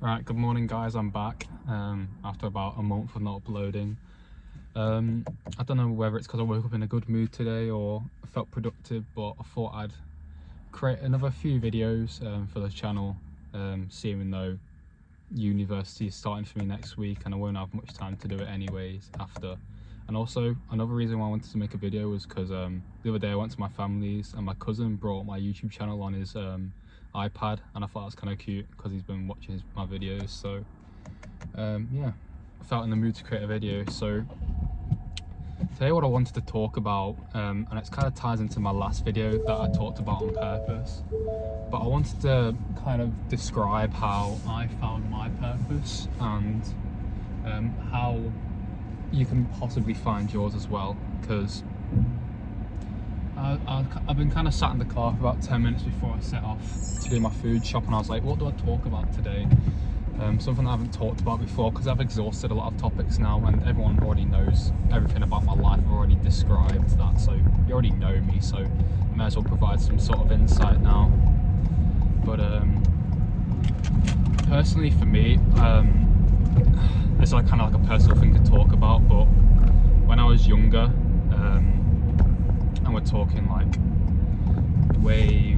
Right, good morning guys, I'm back after about a month of not uploading. I don't know whether it's because I woke up in a good mood today or felt productive, but I thought I'd create another few videos for the channel, seeing though university is starting for me next week and I won't have much time to do it anyways after. And also another reason why I wanted to make a video was because the other day I went to my family's and my cousin brought my YouTube channel on his iPad, and I thought that was kind of cute because he's been watching my videos. So yeah, I felt in the mood to create a video. So today what I wanted to talk about, and it kind of ties into my last video that I talked about on purpose, but I wanted to kind of describe how I found my purpose and how you can possibly find yours as well, because I've been kind of sat in the car for about 10 minutes before I set off to do my food shop, and I was like, what do I talk about today? Something I haven't talked about before, because I've exhausted a lot of topics now and everyone already knows everything about my life. I've already described that, so you already know me, so I may as well provide some sort of insight now. But personally for me, this is like kind of like a personal thing to talk about, but when I was younger, and we're talking like way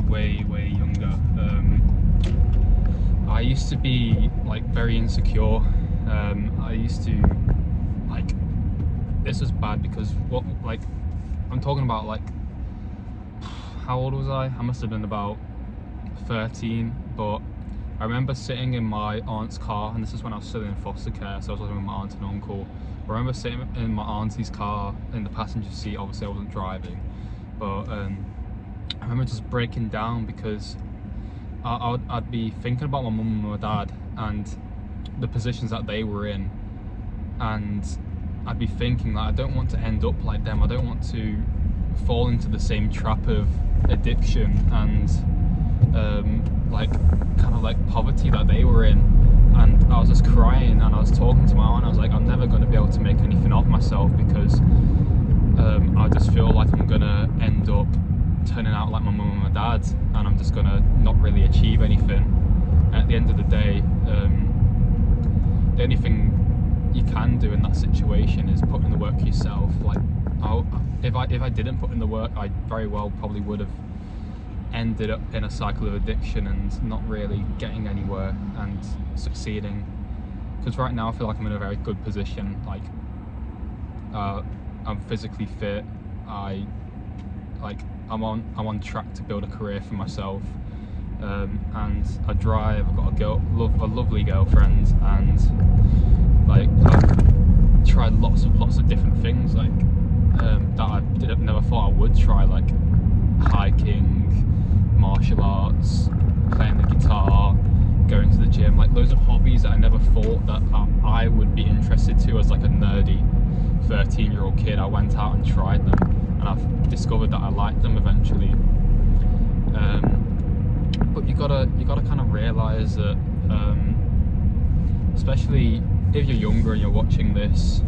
younger, I used to be like very insecure. I used to like, this was bad because what, like, I'm talking about like, how old was I must have been about 13, but I remember sitting in my aunt's car, and this is when I was still in foster care, so I was living with my aunt and uncle. I remember sitting in my auntie's car in the passenger seat. Obviously I wasn't driving, but I remember just breaking down because I'd be thinking about my mum and my dad and the positions that they were in, and I'd be thinking that I don't want to end up like them. I don't want to fall into the same trap of addiction and like kind of like poverty that they were in. And I was just crying, and I was talking to my aunt. I was like, I'm never going to be able to make anything of myself because I just feel like I'm gonna end up turning out like my mum and my dad, and I'm just gonna not really achieve anything. And at the end of the day, the only thing you can do in that situation is put in the work yourself. Like, if I didn't put in the work, I very well probably would have ended up in a cycle of addiction and not really getting anywhere and succeeding. Because right now I feel like I'm in a very good position. Like, I'm physically fit. I'm on track to build a career for myself, and I drive. I've got a lovely girlfriend, and like I've tried lots of different things like that I never thought I would try, like hiking, martial arts, playing the guitar, going to the gym, like loads of hobbies that I never thought that I would be interested to as like a nerdy 13-year-old kid. I went out and tried them, and I've discovered that I like them eventually. But you gotta kind of realize that, especially if you're younger and you're watching this,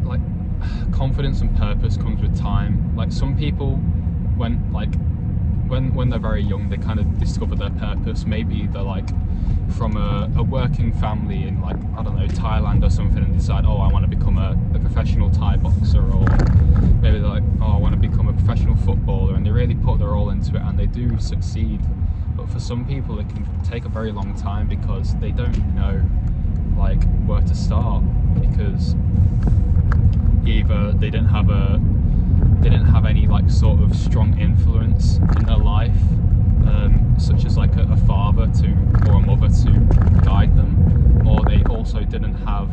like confidence and purpose comes with time. Like some people, when they're very young, they kind of discover their purpose. Maybe they're like from a working family in, like, I don't know, Thailand or something, and decide, oh, I want to become a professional Thai boxer, or maybe they're like, oh, I want to become a professional footballer, and they really put their all into it and they do succeed. But for some people it can take a very long time because they don't know like where to start, because either they didn't have any like sort of strong influence in their life, such as like a father or a mother to guide them, or they also didn't have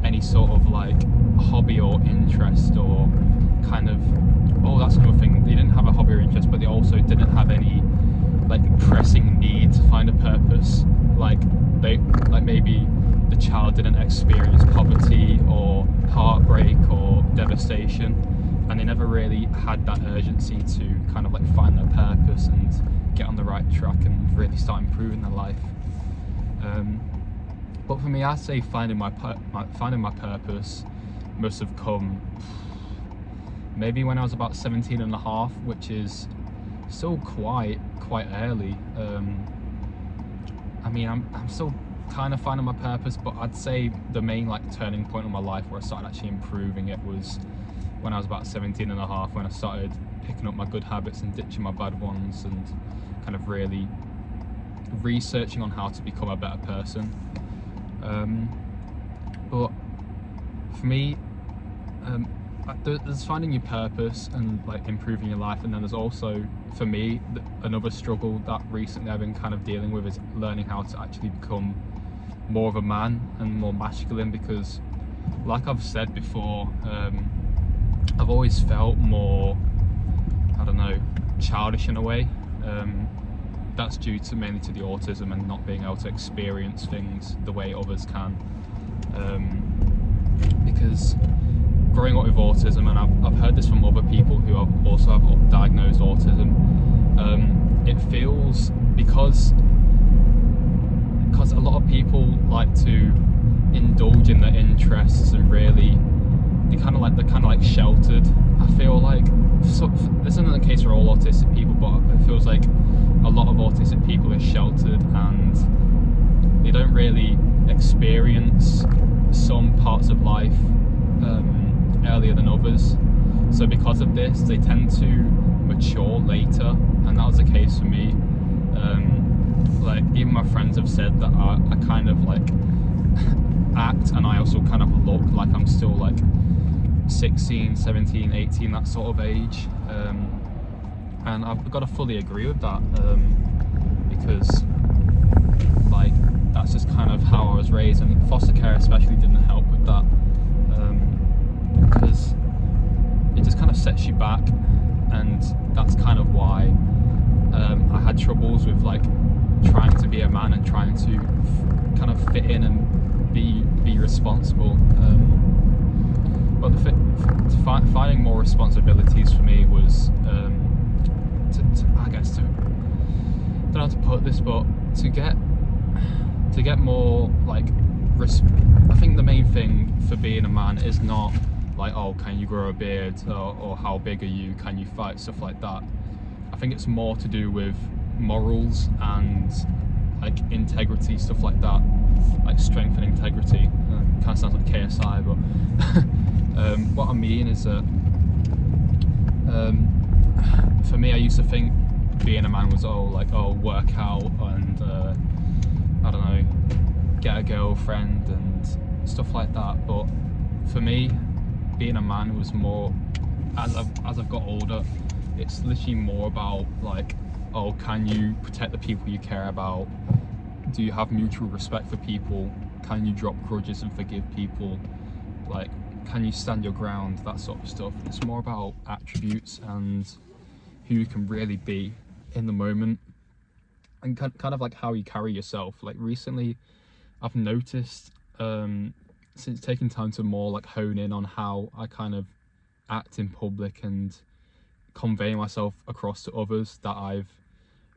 any sort of like hobby or interest, or kind of, oh, that's another thing, they didn't have a hobby or interest, but they also didn't have any like pressing need to find a purpose. Like maybe the child didn't experience poverty or heartbreak or devastation, and they never really had that urgency to kind of like find their purpose and get on the right track and really start improving their life. But for me, I'd say finding my purpose must have come maybe when I was about 17 and a half, which is still quite early. I mean, I'm still kind of finding my purpose, but I'd say the main like turning point in my life where I started actually improving it was when I was about 17 and a half, when I started picking up my good habits and ditching my bad ones, and kind of really researching on how to become a better person. But for me, there's finding your purpose and like improving your life, and then there's also, for me, another struggle that recently I've been kind of dealing with is learning how to actually become more of a man and more masculine, because like I've said before, I've always felt more, I don't know, childish in a way. That's due to mainly to the autism and not being able to experience things the way others can. Because growing up with autism, and I've heard this from other people who also have diagnosed autism, it feels, because a lot of people like to indulge in their interests and really they're kind of like sheltered. I feel like, so, this isn't the case for all autistic people, but it feels like a lot of autistic people are sheltered and they don't really experience some parts of life earlier than others. So because of this, they tend to mature later, and that was the case for me. Like even my friends have said that I kind of like act, and I also kind of look like I'm still like 16, 17, 18, that sort of age, and I've got to fully agree with that, because like that's just kind of how I was raised, and foster care especially didn't help with that, because it just kind of sets you back, and that's kind of why I had troubles with like trying to be a man and trying to kind of fit in and be responsible. But finding more responsibilities for me was, I guess, I don't know how to put this, but to get more like I think the main thing for being a man is not like, oh, can you grow a beard, or how big are you, can you fight, stuff like that. I think it's more to do with morals and like integrity, stuff like that, like strength and integrity. Kind of sounds like KSI, but what I mean is that for me, I used to think being a man was work out and I don't know, get a girlfriend and stuff like that. But for me, being a man was more, as I've got older, it's literally more about like, oh, can you protect the people you care about? Do you have mutual respect for people? Can you drop grudges and forgive people? Like, can you stand your ground? That sort of stuff. It's more about attributes and who you can really be in the moment, and kind of like how you carry yourself. Like recently, I've noticed, since taking time to more like hone in on how I kind of act in public and convey myself across to others, that I've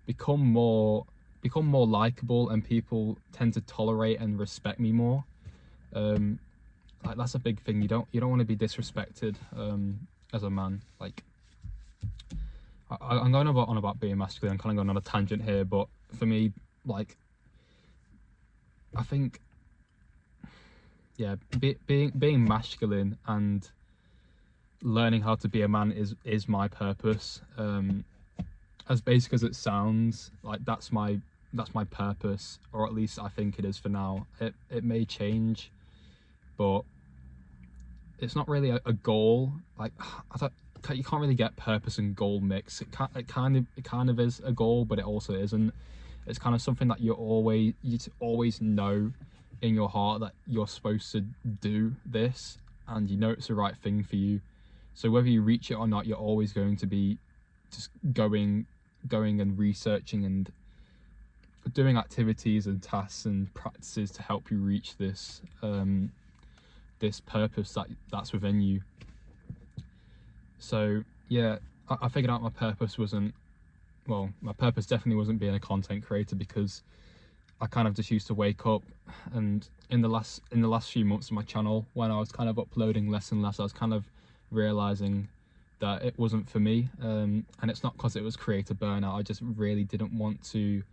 become more likable, and people tend to tolerate and respect me more. Like that's a big thing. You don't want to be disrespected as a man. Like I'm going on about being masculine. I'm kind of going on a tangent here, but for me, like I think, yeah, being masculine and learning how to be a man is my purpose. As basic as it sounds, like that's my purpose, or at least I think it is for now. It may change, but it's not really a goal. Like you can't really get purpose and goal mixed. It kind of is a goal, but it also isn't. It's kind of something that you always know in your heart that you're supposed to do this, and you know it's the right thing for you. So whether you reach it or not, you're always going to be just going and researching and doing activities and tasks and practices to help you reach this this purpose that's within you. So yeah, I figured out my purpose definitely wasn't being a content creator, because I kind of just used to wake up, and in the last few months of my channel, when I was kind of uploading less and less, I was kind of realizing that it wasn't for me, and it's not because it was creator burnout. I just really didn't want to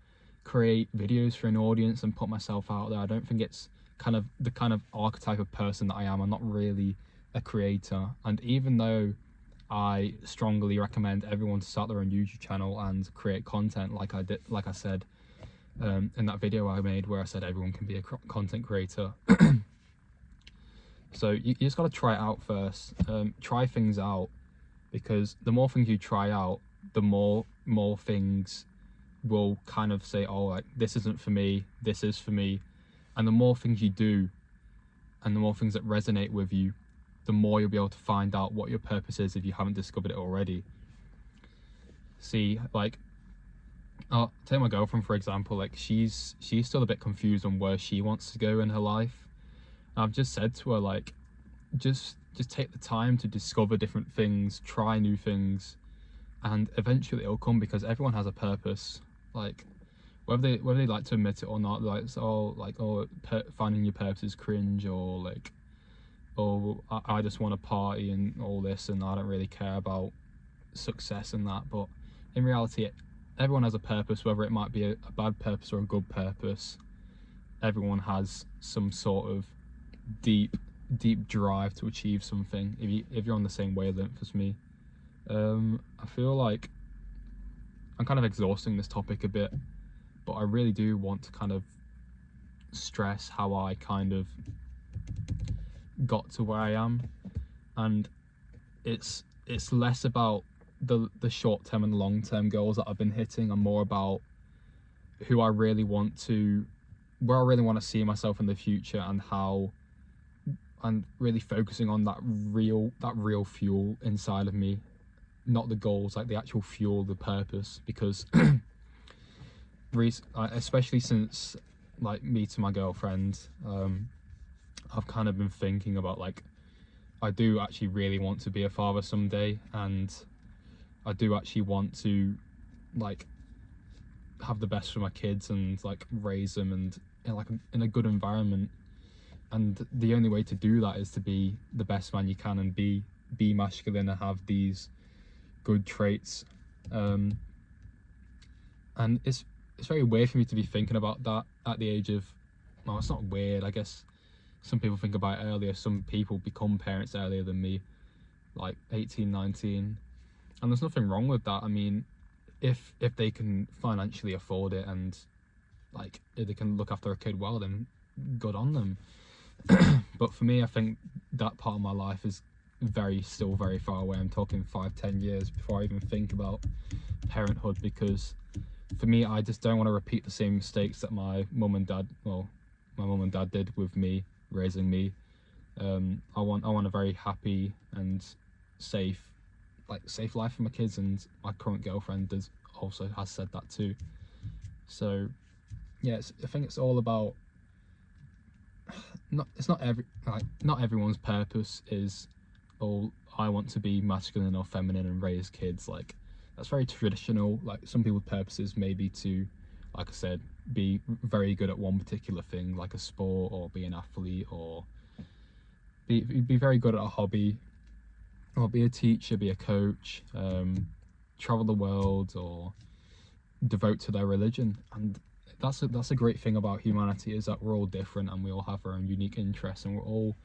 create videos for an audience and put myself out there. I don't think it's kind of the kind of archetype of person that I am. I'm not really a creator, and even though I strongly recommend everyone to start their own YouTube channel and create content, like I said in that video I made where I said everyone can be a content creator. So you just got to try it out first. Try things out, because the more things you try out, the more things will kind of say, oh, like, this isn't for me, this is for me. And the more things you do and the more things that resonate with you, the more you'll be able to find out what your purpose is if you haven't discovered it already. See, like, I'll take my girlfriend for example. Like, she's still a bit confused on where she wants to go in her life. I've just said to her, like, just take the time to discover different things, try new things, and eventually it'll come, because everyone has a purpose. Like, whether they like to admit it or not, like, it's all like, oh, finding your purpose is cringe, or like, oh, I just want to party and all this, and I don't really care about success and that. But in reality, everyone has a purpose, whether it might be a bad purpose or a good purpose. Everyone has some sort of deep drive to achieve something, if you're on the same wavelength as me. I feel like I'm kind of exhausting this topic a bit, but I really do want to kind of stress how I kind of got to where I am, and it's less about the short-term and long-term goals that I've been hitting, and more about who I really want to, where I really want to see myself in the future, and really focusing on that real fuel inside of me, not the goals, like the actual fuel, the purpose. Because especially since like meeting my girlfriend, I've kind of been thinking about, like, I do actually really want to be a father someday, and I do actually want to, like, have the best for my kids and, like, raise them and in a good environment. And the only way to do that is to be the best man you can, and be masculine and have these good traits. And it's very weird for me to be thinking about that at the age of, well, it's not weird, I guess some people think about it earlier. Some people become parents earlier than me, like 18, 19, and there's nothing wrong with that. I mean, if they can financially afford it, and like if they can look after a kid well, then good on them. But for me, I think that part of my life is still very far away. I'm talking 5-10 years before I even think about parenthood, because for me, I just don't want to repeat the same mistakes that my mum and dad did with me, raising me. I want a very happy and safe life for my kids, and my current girlfriend has said that too. So yeah, I think it's all about, not everyone's purpose is, oh, I want to be masculine or feminine and raise kids. Like, that's very traditional. Like, some people's purposes may be to, like I said, be very good at one particular thing, like a sport, or be an athlete, or be very good at a hobby, or be a teacher, be a coach, travel the world, or devote to their religion. And that's a great thing about humanity, is that we're all different and we all have our own unique interests, and we're all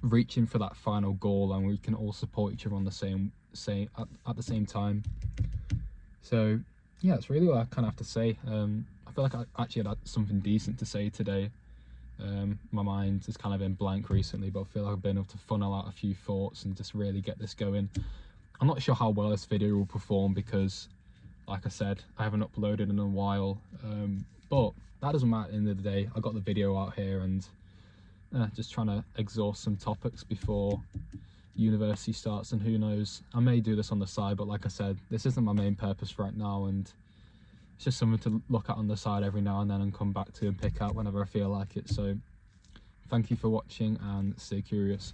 reaching for that final goal, and we can all support each other on at the same time. So yeah, that's really what I kind of have to say. I feel like I actually had something decent to say today. My mind has kind of been blank recently, but I feel like I've been able to funnel out a few thoughts and just really get this going. I'm not sure how well this video will perform, because like I said, I haven't uploaded in a while, but that doesn't matter. At the end of the day, I got the video out here, and just trying to exhaust some topics before university starts, and who knows, I may do this on the side, but like I said, this isn't my main purpose right now, and it's just something to look at on the side every now and then and come back to and pick out whenever I feel like it. So thank you for watching, and stay curious.